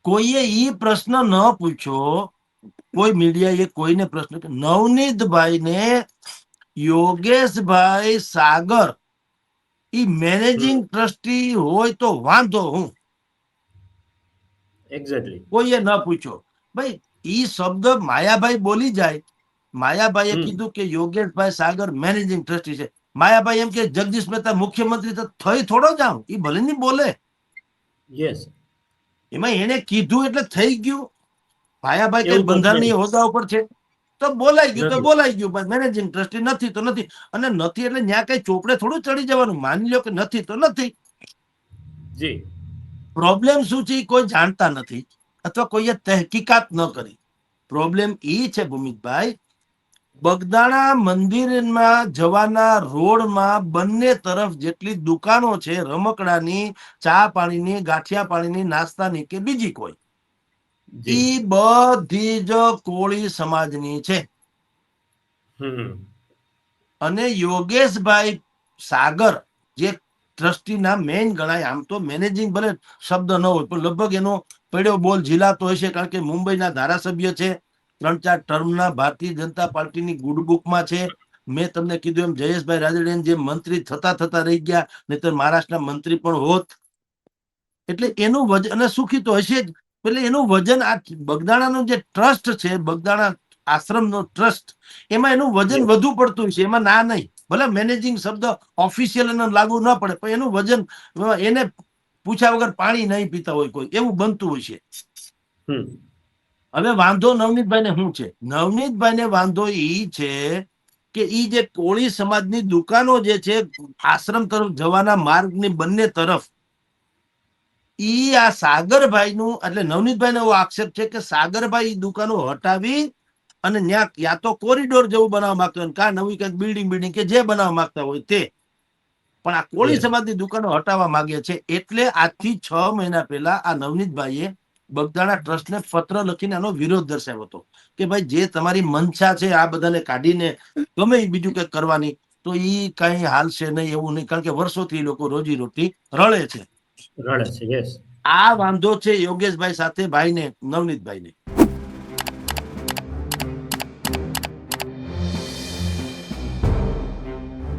કોઈએ ઈ પ્રશ્ન ન પૂછ્યો, કોઈ મીડિયાએ કોઈને પ્રશ્ન, નવનીતભાઈને યોગેશભાઈ સાગર ઈ મેનેજિંગ ટ્રસ્ટી હોય તો વાંધો હું, એક્ઝેક્ટલી કોઈએ ન પૂછ્યો. ભાઈ ઈ શબ્દ માયાભાઈ બોલી જાય, માયાભાઈએ કીધું કે યોગેશભાઈ સાગર મેનેજિંગ ટ્રસ્ટી છે. માયાભાઈ એમ કે જગદીશ મહેતા મુખ્યમંત્રી તો થઈ થોડો જાઉં, ઈ ભલે નહીં બોલે. યસ, એમાં એને કીધું એટલે થઈ ગયું. માયાભાઈ કઈ એવું તો બંધારણીય હોદ્દા ઉપર છે તો બોલાઈ ગયું તો નથી. બોલાઈ ગયું, મેનેજિંગ ટ્રસ્ટી નથી તો નથી. અને નથી એટલે ત્યાં કઈ ચોપડે થોડું ચડી જવાનું, માની લો કે નથી તો નથી. જી, પ્રોબ્લેમ શું છે એ કોઈ જાણતા નથી અથવા કોઈએ તહેકીકાત ન કરી. પ્રોબ્લેમ એ છે ભૂમિકભાઈ, બગદાણા મંદિરમાં જવાના રોડમાં બંને તરફ જેટલી દુકાનો છે, રમકડાની, ચા પાણીની, ગાંઠિયા પાણીની, નાસ્તાની કે બીજી કોઈ, જી, ઈ બધી જ કોળી સમાજની છે. અને યોગેશભાઈ સાગર જે ટ્રસ્ટીના મેઇન ગણાય, આમ તો મેનેજિંગ ભલે શબ્દ ન હોય પણ લગભગ એનો પડ્યો બોલ ઝીલાતો હશે, કારણ કે મુંબઈના ધારાસભ્ય છે, 3-4 ટર્મના ભારતીય જનતા પાર્ટીની ગુડબુકમાં છે. મેં તમને કીધું એમ જયેશભાઈ રાદડિયા જે મંત્રી થતા રહી ગયા, નહીતર મહારાષ્ટ્રના મંત્રી પણ હોત. એટલે એનું વજન, અને સુખી તો હશે જ, એટલે એનું વજન આ બગદાણાનો જે ટ્રસ્ટ છે, બગદાણા આશ્રમનો ટ્રસ્ટ, એમાં એનું વજન વધુ પડતું છે. એમાં ના નહીં, ભલે મેનેજિંગ શબ્દ ઓફિશિયલ એને લાગુ ન પડે પણ એનું વજન, એને પૂછ્યા વગર પાણી નહીં પીતા હોય કોઈ, એવું બનતું હોય છે. હવે વાંધો નવનીતભાઈને શું છે? નવનીતભાઈને વાંધો ઈ છે કે ઈ જે કોળી સમાજની દુકાનો જે છે આશ્રમ તરફ જવાના માર્ગની બંને તરફ, ઈ આ સાગરભાઈનું, એટલે નવનીતભાઈને એવો આક્ષેપ છે કે સાગરભાઈ ઈ દુકાનો હટાવી અને ત્યાં યા તો કોરિડોર જેવું બનાવવા માંગતો હોય, કા નવી કઈક બિલ્ડિંગ કે જે બનાવવા માંગતા હોય તે, પણ આ કોળી સમાજની દુકાનો હટાવવા માંગે છે. એટલે આજથી 6 મહિના પહેલા આ નવનીતભાઈએ બગદાણા ટ્રસ્ટને પત્ર લખીને આનો વિરોધ દર્શાવ્યો હતો કે ભાઈ જે તમારી મનસા છે આ બધાને કાઢીને ગમે બીજું કંઈક કરવાની, તો ઈ કઈ હાલશે નહીં, એવું નહીં, કારણ કે વર્ષોથી લોકો રોજી રોટી રળે છે. રળે છે. યસ, આ વાંધો છે યોગેશભાઈ સાથે ભાઈને, નવનીતભાઈને.